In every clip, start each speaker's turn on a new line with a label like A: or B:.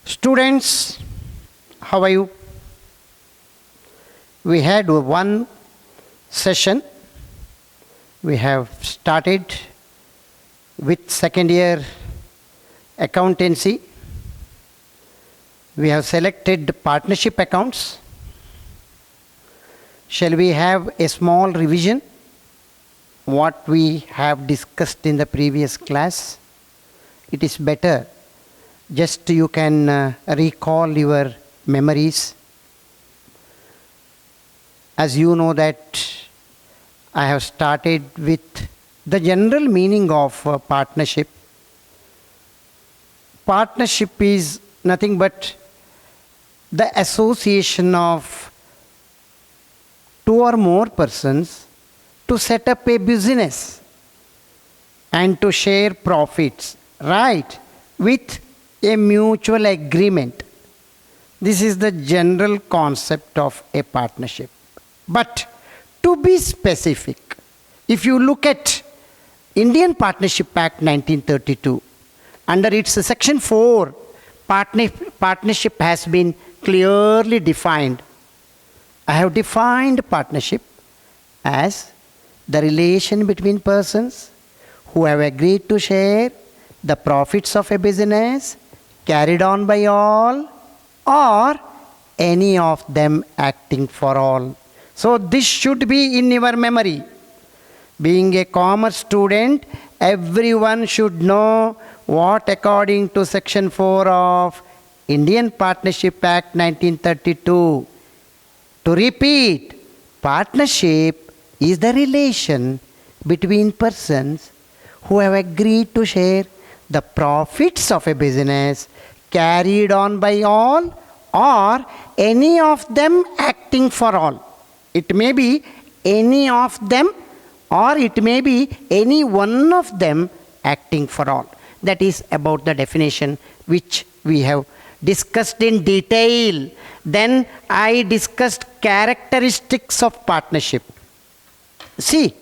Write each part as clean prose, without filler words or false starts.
A: Students, how are you? We had one session. We have started with second year accountancy. We have selected partnership accounts. Shall we have a small revision? What we have discussed in the previous class? It is better. Just you can recall your memories. As you know that I have started with the general meaning of partnership. Partnership is nothing but the association of two or more persons to set up a business and to share profits, right, with a mutual agreement. This is the general concept of a partnership. But to be specific, if you look at Indian Partnership Act 1932, under its section 4, partnership has been clearly defined. I have defined partnership as the relation between persons who have agreed to share the profits of a business carried on by all or any of them acting for all. So this should be in your memory. Being a commerce student, everyone should know what according to section 4 of Indian Partnership Act 1932. To repeat, partnership is the relation between persons who have agreed to share the profits of a business carried on by all or any of them acting for all. It may be any of them or it may be any one of them acting for all. That is about the definition which we have discussed in detail. Then I discussed characteristics of partnership. See,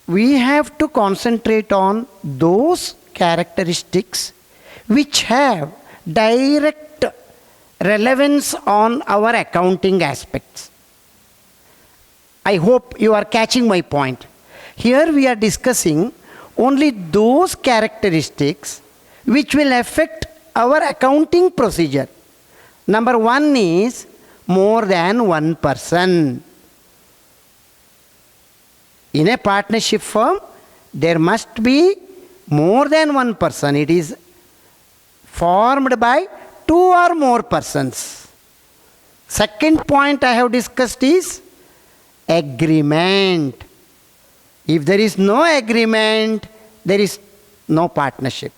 A: we have to concentrate on those characteristics which have direct relevance on our accounting aspects. I hope you are catching my point. Here we are discussing only those characteristics which will affect our accounting procedure. Number one is more than one person. In a partnership firm, there must be more than one person. It is formed by two or more persons. Second point I have discussed is agreement. If there is no agreement, there is no partnership.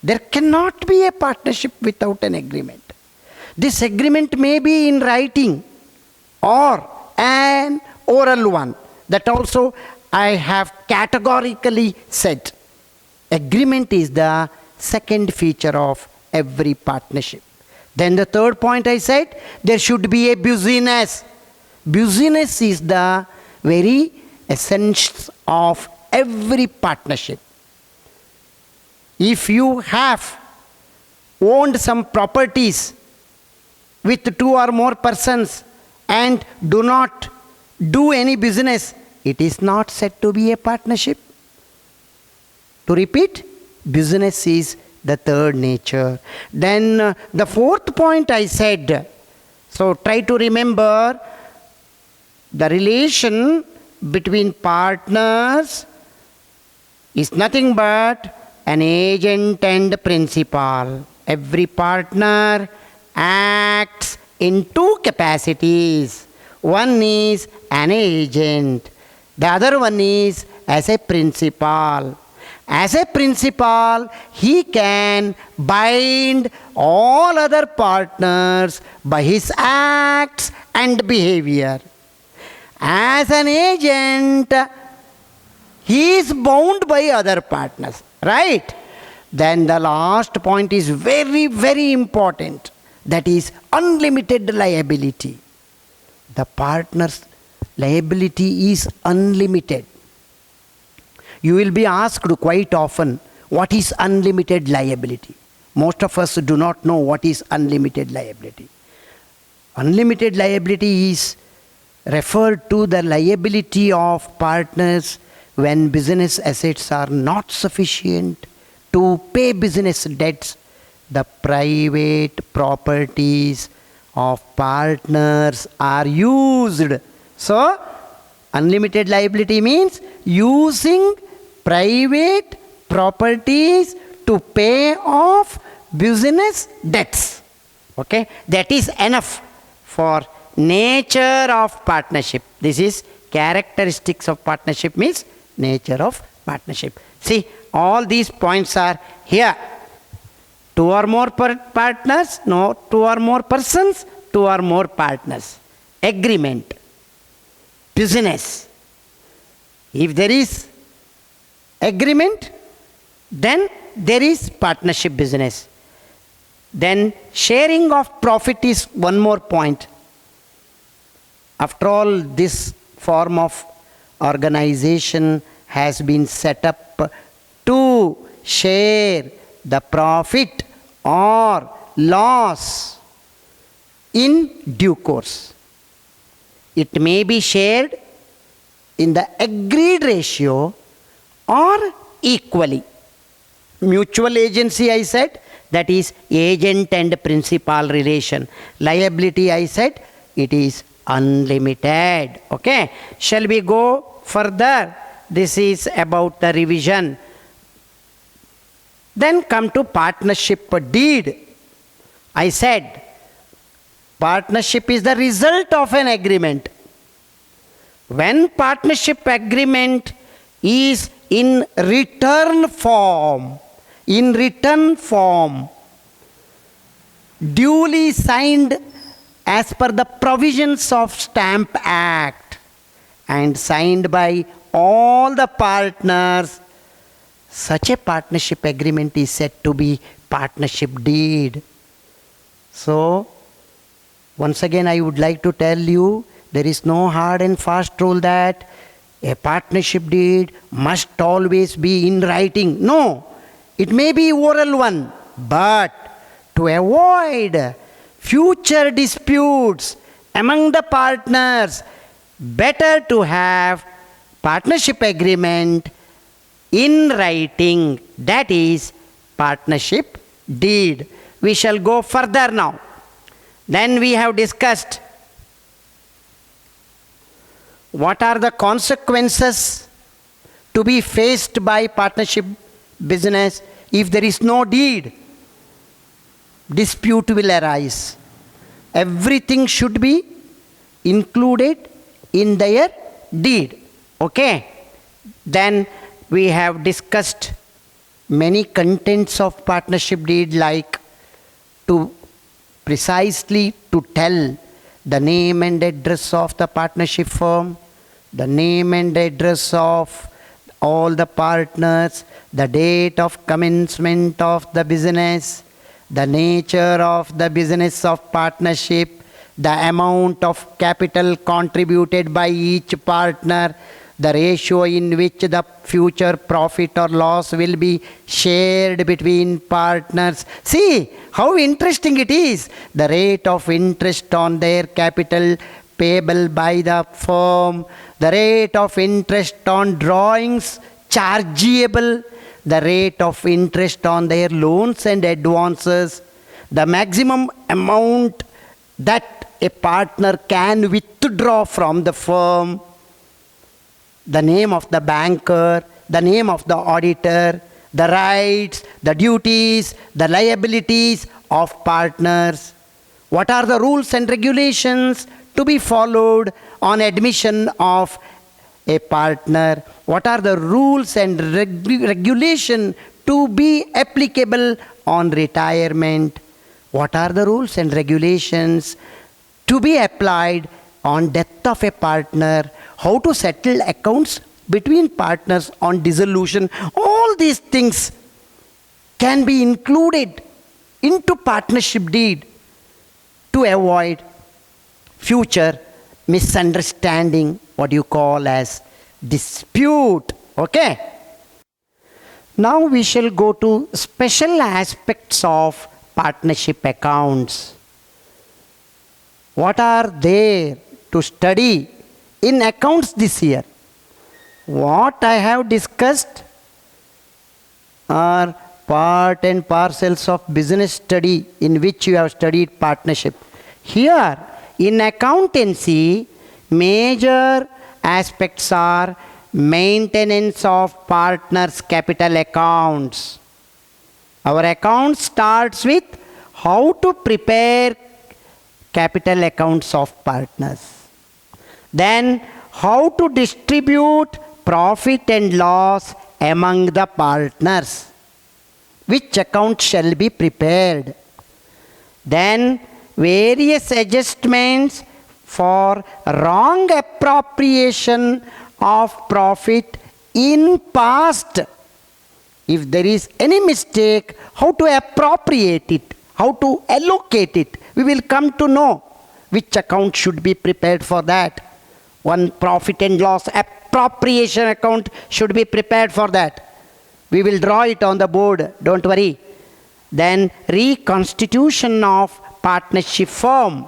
A: There cannot be a partnership without an agreement. This agreement may be in writing or an oral one. That also I have categorically said. Agreement is the second feature of every partnership. Then the third point I said, there should be a business. Business is the very essence of every partnership. If you have owned some properties with two or more persons and do not do any business, it is not said to be a partnership. To repeat, business is the third nature. Then the fourth point I said, so try to remember the relation between partners is nothing but an agent and principal. Every partner acts in two capacities. One is an agent. The other one is as a principal. As a principal, he can bind all other partners by his acts and behavior. As an agent, he is bound by other partners, right? Then the last point is very, very important. That is unlimited liability. The partner's liability is unlimited. You will be asked quite often, what is unlimited liability? Most of us do not know what is unlimited liability. Unlimited liability is referred to the liability of partners when business assets are not sufficient to pay business debts. The private properties of partners are used. So, unlimited liability means using private properties to pay off business debts. Okay, that is enough for nature of partnership. This is characteristics of partnership, means nature of partnership. See, all these points are here. Two or more partners, no, two or more persons, two or more partners. Agreement, business. If there is agreement, then there is partnership business. Then sharing of profit is one more point. After all, this form of organization has been set up to share the profit or loss in due course. It may be shared in the agreed ratio or equally. Mutual agency, I said, that is agent and principal relation. Liability, I said, it is unlimited. Okay, shall we go further? This is about the revision. Then come to partnership deed. I said partnership is the result of an agreement. When partnership agreement is in written form, duly signed as per the provisions of Stamp Act and signed by all the partners, such a partnership agreement is said to be partnership deed. So, once again I would like to tell you, there is no hard and fast rule that a partnership deed must always be in writing. No, it may be oral one, but to avoid future disputes among the partners, better to have partnership agreement in writing, that is partnership deed. We shall go further now. Then we have discussed what are the consequences to be faced by partnership business if there is no deed. Dispute will arise. Everything should be included in their deed. Okay. Then we have discussed many contents of partnership deed, like to precisely to tell the name and address of the partnership firm, the name and address of all the partners, the date of commencement of the business, the nature of the business of partnership, the amount of capital contributed by each partner, the ratio in which the future profit or loss will be shared between partners. See how interesting it is. The rate of interest on their capital payable by the firm, the rate of interest on drawings chargeable, the rate of interest on their loans and advances, the maximum amount that a partner can withdraw from the firm, the name of the banker, the name of the auditor, the rights, the duties, the liabilities of partners. What are the rules and regulations to be followed on admission of a partner? What are the rules and regulation to be applicable on retirement? What are the rules and regulations to be applied on death of a partner? How to settle accounts between partners on dissolution? All these things can be included into partnership deed to avoid future misunderstanding, what you call as dispute. Okay. Now we shall go to special aspects of partnership accounts. What are there to study in accounts this year? What I have discussed are part and parcels of business study in which you have studied partnership. Here in accountancy, major aspects are maintenance of partners' capital accounts. Our account starts with how to prepare capital accounts of partners. Then how to distribute profit and loss among the partners. Which account shall be prepared. Then various adjustments for wrong appropriation of profit in past. If there is any mistake, how to appropriate it, how to allocate it, we will come to know which account should be prepared for that. One profit and loss appropriation account should be prepared for that. We will draw it on the board, don't worry. Then reconstitution of partnership firm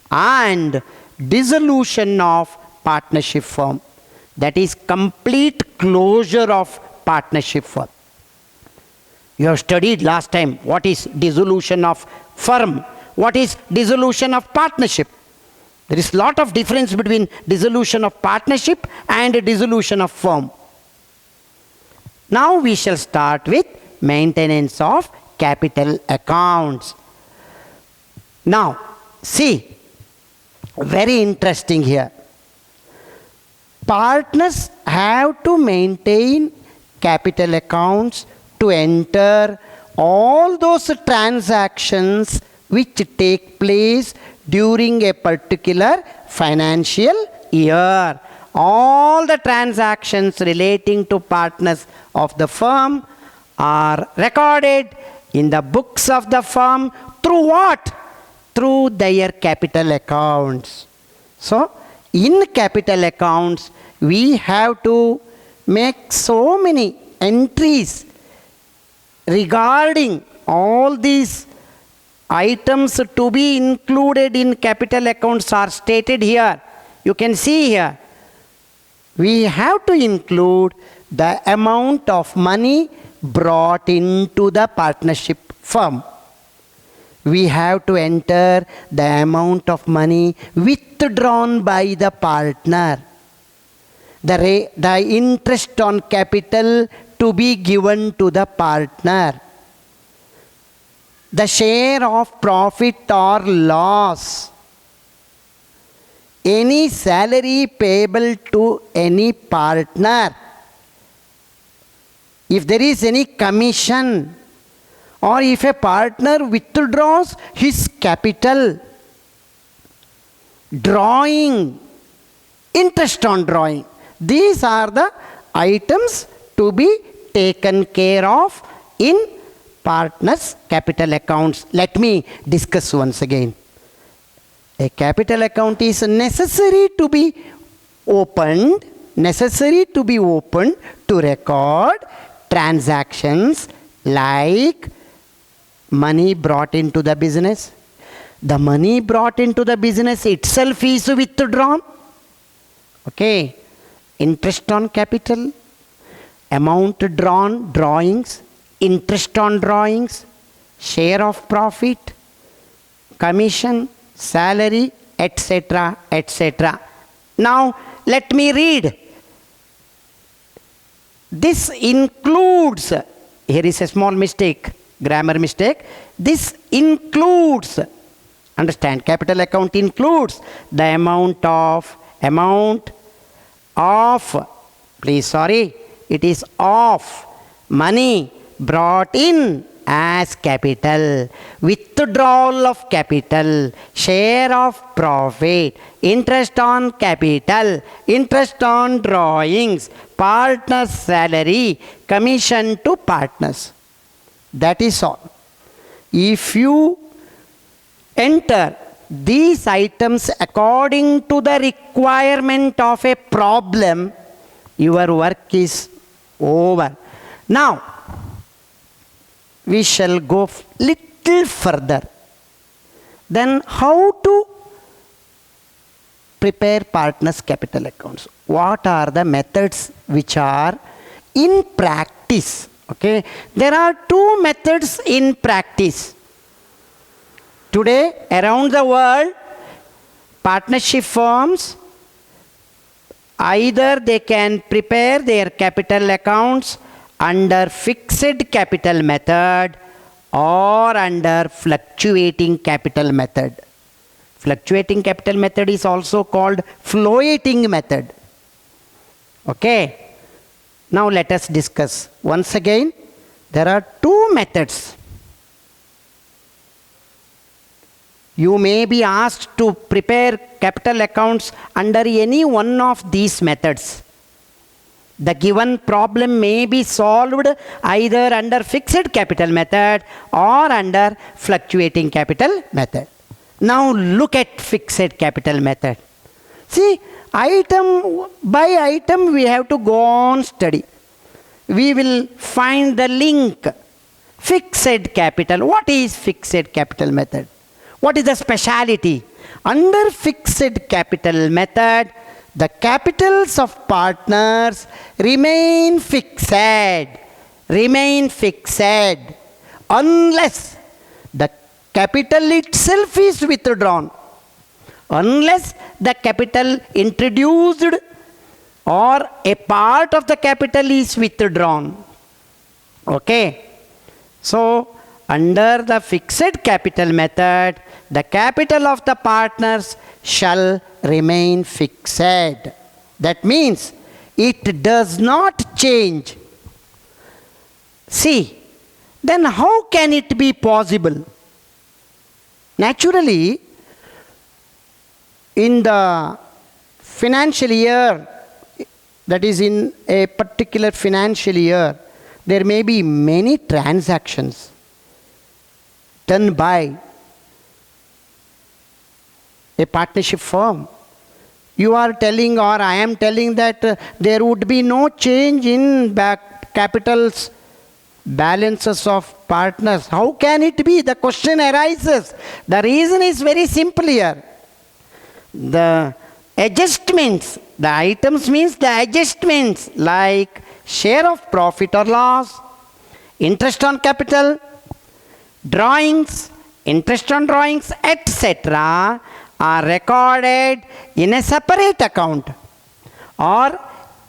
A: and dissolution of partnership firm. That is complete closure of partnership firm. You have studied last time what is dissolution of firm, what is dissolution of partnership. There is a lot of difference between dissolution of partnership and dissolution of firm. Now we shall start with maintenance of capital accounts. Now, see, very interesting here. Partners have to maintain capital accounts to enter all those transactions which take place during a particular financial year. All the transactions relating to partners of the firm are recorded in the books of the firm through what? Through their capital accounts. So, in capital accounts, we have to make so many entries regarding all these items to be included in capital accounts are stated here. You can see here. We have to include the amount of money brought into the partnership firm. We have to enter the amount of money withdrawn by the partner. The interest on capital to be given to the partner. The share of profit or loss. Any salary payable to any partner. If there is any commission or if a partner withdraws his capital, drawing, interest on drawing. These are the items to be taken care of in partners' capital accounts. Let me discuss once again. A capital account is necessary to be opened to record transactions like money brought into the business. The money brought into the business itself is withdrawn. Okay. Interest on capital, amount drawn, drawings, interest on drawings, share of profit, commission, salary, etc., etc. Now, let me read. This includes, here is a small mistake, grammar mistake. This includes, understand, capital account includes the amount of, please sorry, it is of money brought in as capital, withdrawal of capital, share of profit, interest on capital, interest on drawings, partner's salary, commission to partners. That is all. If you enter these items according to the requirement of a problem, your work is over. Now, we shall go little further. Then how to prepare partners' capital accounts? What are the methods which are in practice? Okay, there are two methods in practice. Today, around the world, partnership firms, either they can prepare their capital accounts under fixed capital method or under fluctuating capital method. Fluctuating capital method is also called floating method. Okay. Now let us discuss. Once again, there are two methods. You may be asked to prepare capital accounts under any one of these methods. The given problem may be solved either under fixed capital method or under fluctuating capital method. Now look at fixed capital method. See, item by item we have to go on study. We will find the link. Fixed capital. What is fixed capital method? What is the speciality? Under fixed capital method, the capitals of partners remain fixed unless the capital itself is withdrawn. Unless the capital introduced or a part of the capital is withdrawn. Okay. So, under the fixed capital method, the capital of the partners shall remain fixed. That means it does not change. See, then how can it be possible? Naturally, in the financial year, that is in a particular financial year, there may be many transactions done by a partnership firm. You are telling, or I am telling, that there would be no change in capitals, balances of partners. How can it be? The question arises. The reason is very simple here. The adjustments, the items means the adjustments like share of profit or loss, interest on capital, drawings, interest on drawings, etc. are recorded in a separate account or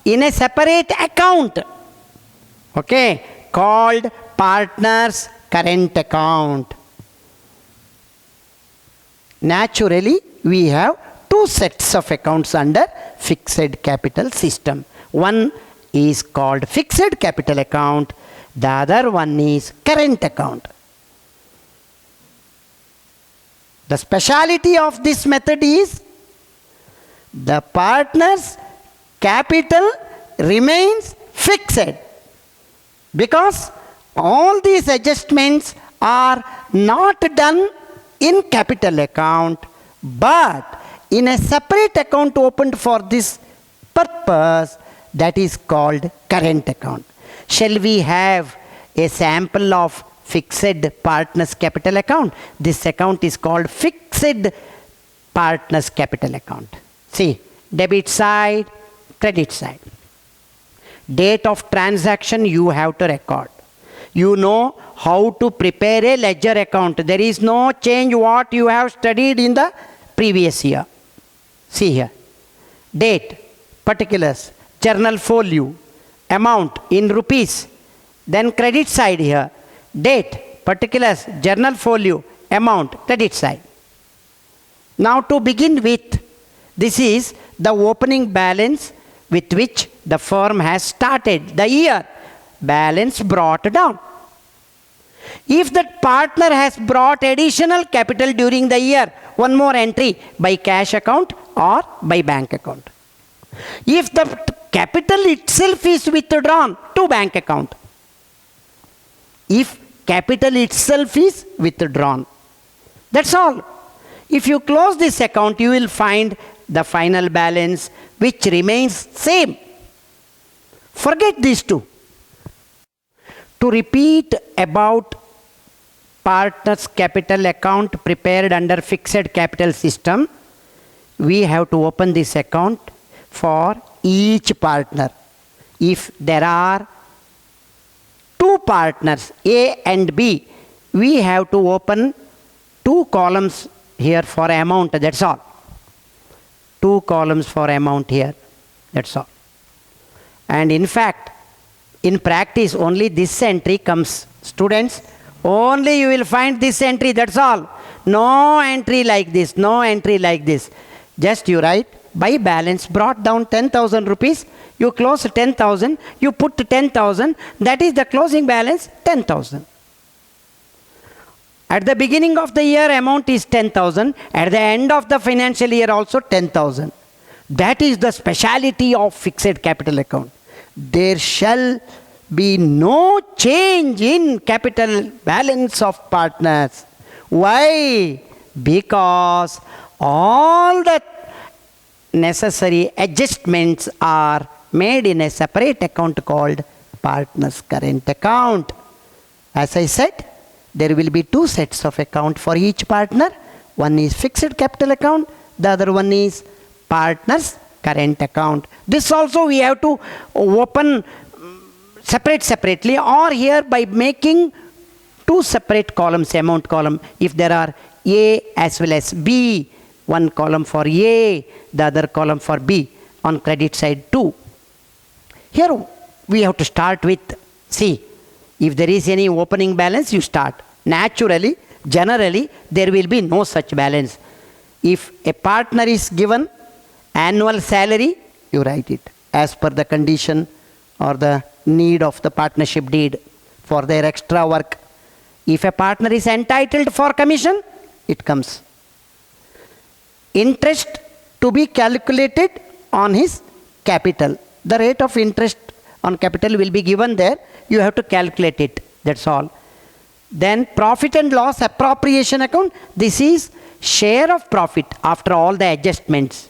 A: in a separate account, okay, called partners current account. Naturally, we have two sets of accounts under fixed capital system. One is called fixed capital account, the other one is current account. The speciality of this method is the partner's capital remains fixed because all these adjustments are not done in capital account but in a separate account opened for this purpose, that is called current account. Shall we have a sample of fixed partners capital account? This account is called fixed partners capital account. See, debit side, credit side. Date of transaction you have to record. You know how to prepare a ledger account. There is no change what you have studied in the previous year. See here. Date, particulars, journal folio, amount in rupees. Then credit side here. Date, particulars, journal folio, amount, credit side. Now to begin with, this is the opening balance with which the firm has started the year. Balance brought down. If that partner has brought additional capital during the year, one more entry by cash account or by bank account. If the capital itself is withdrawn, to bank account. If capital itself is withdrawn. That's all. If you close this account, you will find the final balance which remains same. Forget these two. To repeat about partner's capital account prepared under fixed capital system, we have to open this account for each partner. If there are two partners, A and B, we have to open two columns here for amount, that's all. Two columns for amount here, that's all. And in fact, in practice, only this entry comes. Students, only you will find this entry, that's all. No entry like this, no entry like this. Just you write, by balance brought down 10,000 rupees, you close 10,000, you put 10,000, that is the closing balance 10,000. At the beginning of the year, amount is 10,000. At the end of the financial year also 10,000. That is the speciality of fixed capital account. There shall be no change in capital balance of partners. Why? Because all the necessary adjustments are made in a separate account called partner's current account. As I said, there will be two sets of account for each partner. One is fixed capital account, the other one is partner's current account. This also we have to open separately, or here by making two separate columns, amount column. If there are A as well as B, one column for A, the other column for B, on credit side too. Here we have to start with C. If there is any opening balance, you start. Naturally, generally, there will be no such balance. If a partner is given annual salary, you write it as per the condition or the need of the partnership deed for their extra work. If a partner is entitled for commission, it comes. Interest to be calculated on his capital. The rate of interest on capital will be given there. You have to calculate it. That's all. Then profit and loss appropriation account. This is share of profit after all the adjustments.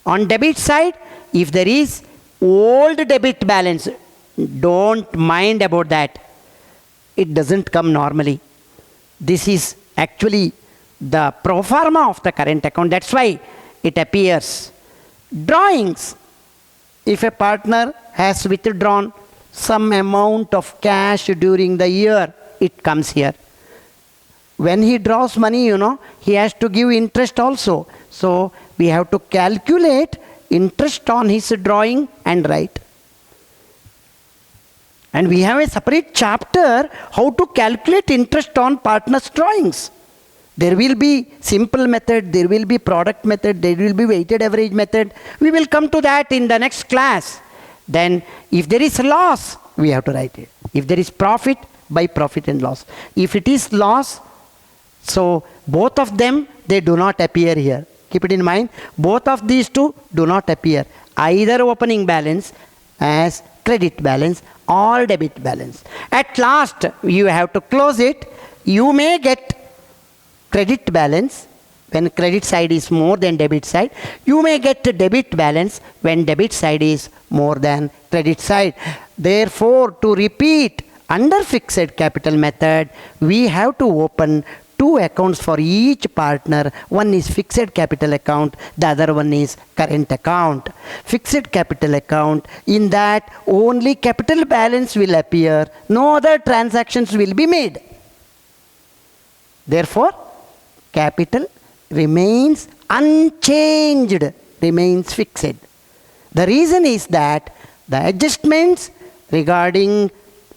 A: On debit side, if there is old debit balance, don't mind about that. It doesn't come normally. This is actually the pro forma of the current account. That's why it appears. Drawings. If a partner has withdrawn some amount of cash during the year, it comes here. When he draws money, he has to give interest also. So we have to calculate interest on his drawing and write. And we have a separate chapter how to calculate interest on partner's drawings. There will be simple method, there will be product method, there will be weighted average method. We will come to that in the next class. Then if there is loss, we have to write it. If there is profit, by profit and loss. If it is loss, so both of them, they do not appear here. Keep it in mind. Both of these two do not appear. Either opening balance as credit balance or debit balance. At last, you have to close it. You may get credit balance when credit side is more than debit side. You may get debit balance when debit side is more than credit side. Therefore, to repeat, under fixed capital method, we have to open two accounts for each partner. One is fixed capital account, the other one is current account. Fixed capital account, in that only capital balance will appear, no other transactions will be made. Therefore, capital remains unchanged, remains fixed. The reason is that the adjustments regarding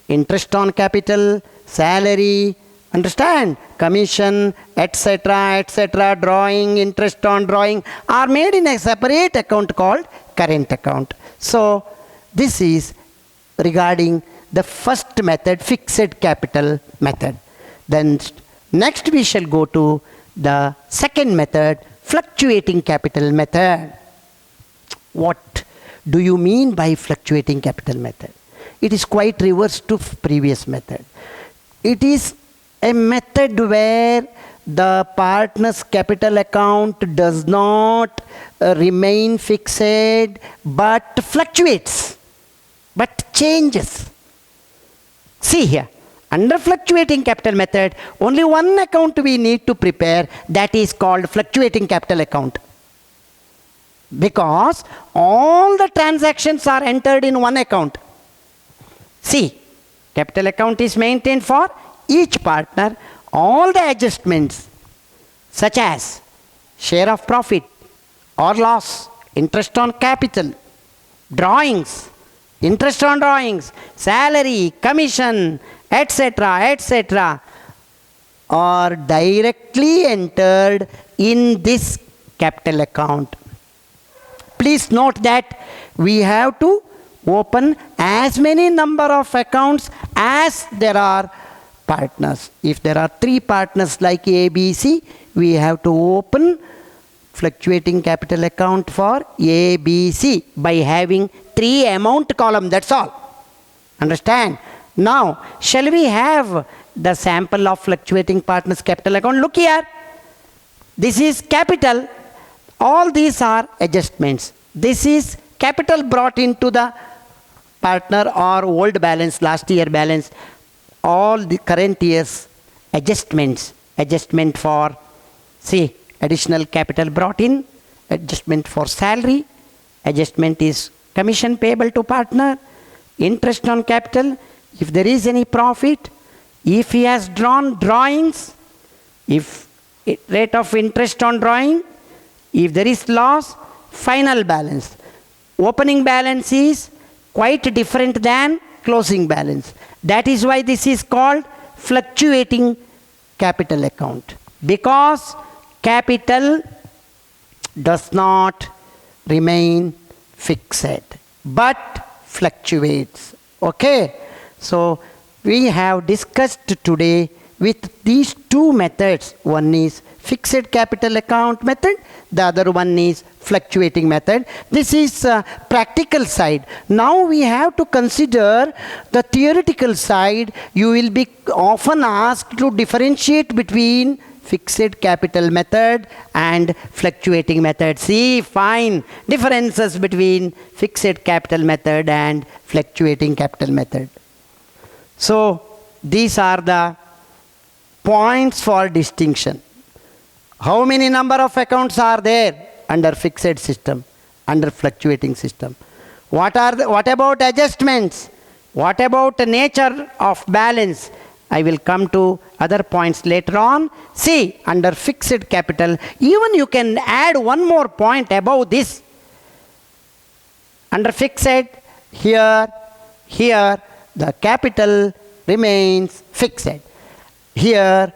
A: interest on capital, salary, understand, commission, etc., drawing, interest on drawing are made in a separate account called current account. So this is regarding the first method, fixed capital method. Then next we shall go to the second method, fluctuating capital method. What do you mean by fluctuating capital method? It is quite reverse to previous method. It is a method where the partner's capital account does not remain fixed but fluctuates, but changes. See here, Under fluctuating capital method, only one account we need to prepare, that is called fluctuating capital account. Because all the transactions are entered in one account. See, capital account is maintained for each partner. All the adjustments such as share of profit or loss, interest on capital, drawings, interest on drawings, salary, commission, etc., are directly entered in this capital account. Please note that we have to open as many number of accounts as there are partners. If there are 3 partners like ABC, we have to open fluctuating capital account for ABC by having 3 amount column, that's all. Understand? Now, shall we have the sample of fluctuating partners capital account? Look here. This is capital. All these are adjustments. This is capital brought into the partner or old balance, last year balance. All the current year's adjustments. Adjustment for, see, additional capital brought in. Adjustment for salary. Adjustment is commission payable to partner. Interest on capital. If there is any profit. If he has drawn drawings. If rate of interest on drawing. If there is loss, final balance. Opening balance is quite different than closing balance. That is why this is called fluctuating capital account. Because capital does not remain fixed, but fluctuates. Okay? So, we have discussed today with these 2 methods. One is fixed capital account method, the other one is fluctuating method. This is practical side. Now we have to consider the theoretical side. You will be often asked to differentiate between fixed capital method and fluctuating method. See, fine differences between fixed capital method and fluctuating capital method. So these are the points for distinction. How many number of accounts are there under fixed system, under fluctuating system? What about adjustments? What about the nature of balance? I will come to other points later on. See, under fixed capital, even you can add one more point above this. Under fixed, here, the capital remains fixed. Here,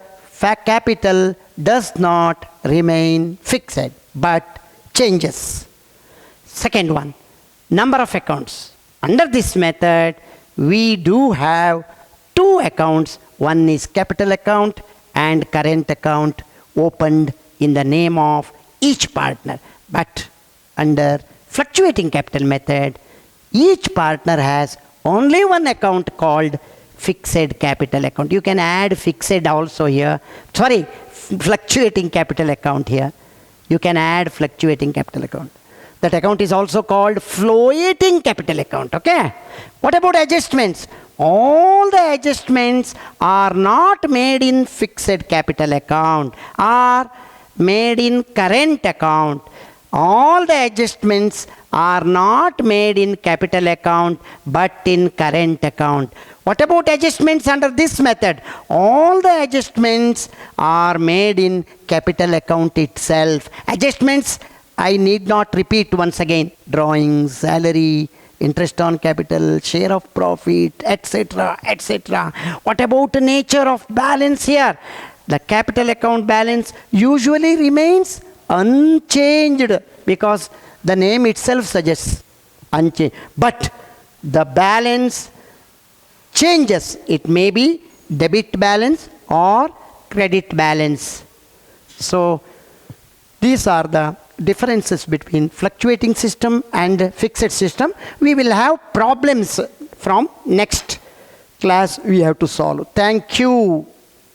A: capital does not remain fixed, but changes. Second one, number of accounts. Under this method, we do have 2 accounts. One is capital account and current account opened in the name of each partner. But under fluctuating capital method, each partner has only one account called fixed capital account. You can add fixed also here. Sorry, fluctuating capital account here. You can add fluctuating capital account. That account is also called floating capital account. Okay? What about adjustments? All the adjustments are not made in fixed capital account, are made in current account. All the adjustments are not made in capital account but in current account. What about adjustments under this method? All the adjustments are made in capital account itself. Adjustments, I need not repeat once again. Drawings, salary, interest on capital, share of profit, etc., etc. What about the nature of balance here? The capital account balance usually remains unchanged because the name itself suggests unchanged. But the balance changes. It may be debit balance or credit balance. So these are the differences between fluctuating system and fixed system. We will have problems from next class we have to solve. Thank you.